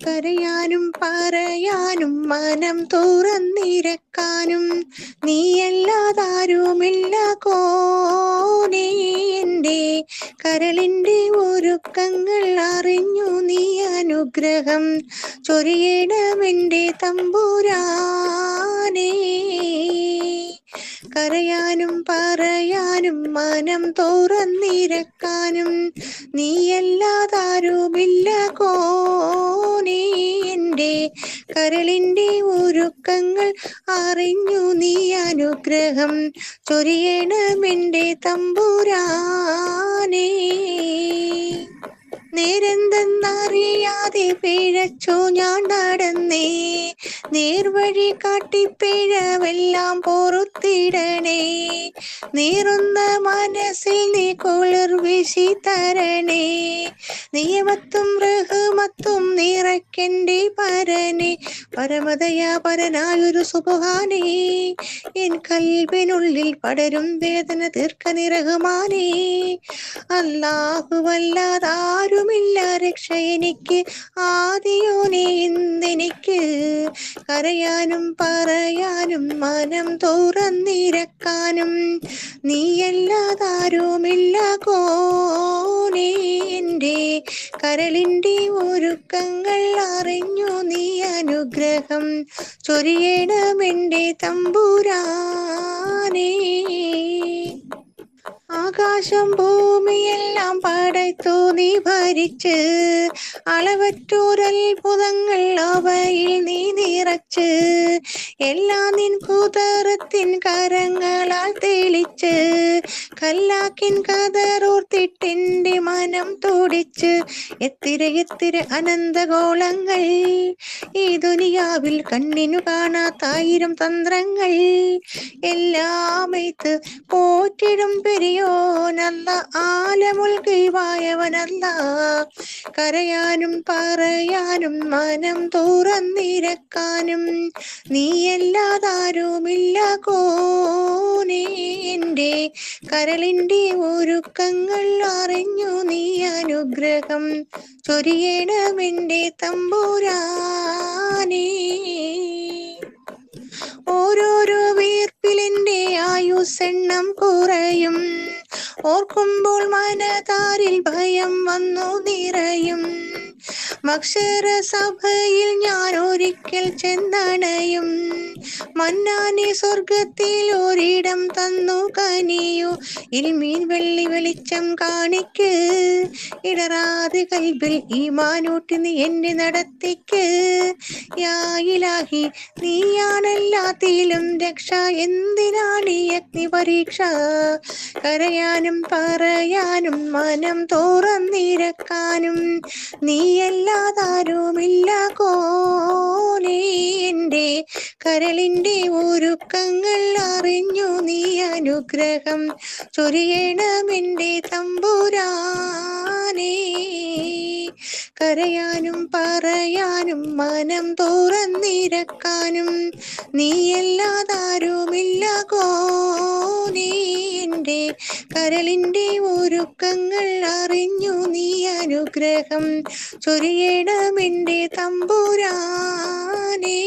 കരയാനും പറയാനും മനം തുറന്നിരക്കാനും നീയല്ലാതാരുമില്ല കോനേ. എൻ്റെ കരളിൻ്റെ ഒരുക്കങ്ങൾ അറിഞ്ഞു നീ അനുഗ്രഹം ചൊരിയണമെൻ്റെ തമ്പുരാനേ. കരയാനും പറയാനും മനം തുറന്നിരക്കാനും നീയല്ലാതാരുമില്ല കോനേ. എൻ്റെ കരളിൻ്റെ ഒരുക്കങ്ങൾ അറിഞ്ഞു നീ അനുഗ്രഹം ചൊരിയണമെൻ്റെ തമ്പുരാനേ. നേരെന്തെന്നറിയാതെ പിഴച്ചു ഞാൻ നടന്നേ, നേർവഴി കാട്ടി പിഴവെല്ലാം പൊറുത്തിടണേ. നീറുന്ന മനസ്സിൽ നീ കുളിർ വീശി തരണേ, നിയമത്തും റഹ്മത്തും നിറയ്ക്കൻ്റെ പരനെ. പരമദയാപരനായൊരു സുബ്ഹാനേ, എൻ കൽബിനുള്ളിൽ പടരും വേദന തീർക്കണേ റഹ്മാനേ. അല്ലാഹുവല്ലാതാരുമില്ല രക്ഷ എനിക്ക് ആദിയോനേ ഇന്നെനിക്ക്. കരയാനും പറയാനും മനം തുറന്നിരക്കാനും നീയല്ലാതാരുമില്ല കോനേ. എൻ്റെ കരളിൻ്റെ ഒരുക്കങ്ങൾ അറിഞ്ഞു നീ അനുഗ്രഹം ചൊരിയണമെൻ്റെ തമ്പുരാനേ. ആകാശം ഭൂമിയെല്ലാം പടയ്ത്തു നീ ഭരിച്ച്, അളവറ്റോരത്ഭുതങ്ങൾ അവയിൽ നീ നിറച്ച്, എല്ലാം നിൻ കുദറത്തിൻ കരങ്ങളാൽ തെളിച്ച്, കല്ലാക്കിൻ കതറോർത്തിട്ടെൻ്റെ മനം തുടിച്ച്. എത്തിര അനന്തഗോളങ്ങൾ ഈ ദുനിയാവിൽ കണ്ണിനു കാണാത്തായിരം തന്ത്രങ്ങൾ, എല്ലാം ഇത് പോറ്റിടും പെരിയോനല്ല, ആലമുൽ ഗൈബായവനല്ല. കരയാനും പറയാനും മനം തുറന്നിരക്കാനും നീയല്ലാതാരുമില്ല കോനേ. എൻ്റെ കരളിൻ്റെ ഒരുക്കങ്ങൾ അറിഞ്ഞു നീ അനുഗ്രഹം ചൊരിയണമെൻ്റെ തമ്പുരാനേ. ഓരോരോ വീർപ്പിലെൻ്റെ ആയുസ്സെണ്ണം കുറയും, ഓർക്കുമ്പോൾ മനതാരിൽ ഭയം വന്നു നിറയും. മഹ്ശറ സഭയിൽ ഞാൻ ഒരിക്കൽ ചെന്നണയും, മന്നാനെ സ്വർഗത്തിൽ ഒരിടം തന്നു കനിയു. ഇൽമീൻ വെള്ളി വെളിച്ചം കാണിക്ക്, ഇടറാതെ കൽബിൽ ഈമാനൂട്ടി നീ എന്നെ നടത്തിക്ക്. യാ ഇലാഹി നീയാണെല്ലാത്തിലും രക്ഷ, എന്തിനാണ് ഈ അഗ്നി പരീക്ഷ. കരയാനും പറയാനും മനം തുറന്നിരക്കാനും നീയല്ലാതാരുമില്ല കോനേ. എൻ്റെ കരളിൻ്റെ ഒരുക്കങ്ങൾ അറിഞ്ഞു നീ അനുഗ്രഹം ചൊരിയണമെൻ്റെ തമ്പുരാനേ. കരയാനും പറയാനും മനം തുറന്നിരക്കാനും നീയല്ലാതാരുമില്ല കോനേ. എൻ്റെ കരളിൻ്റെ ഒരുക്കങ്ങൾ അറിഞ്ഞു നീ അനുഗ്രഹം ചൊരിയണമെൻ്റെ തമ്പുരാനേ.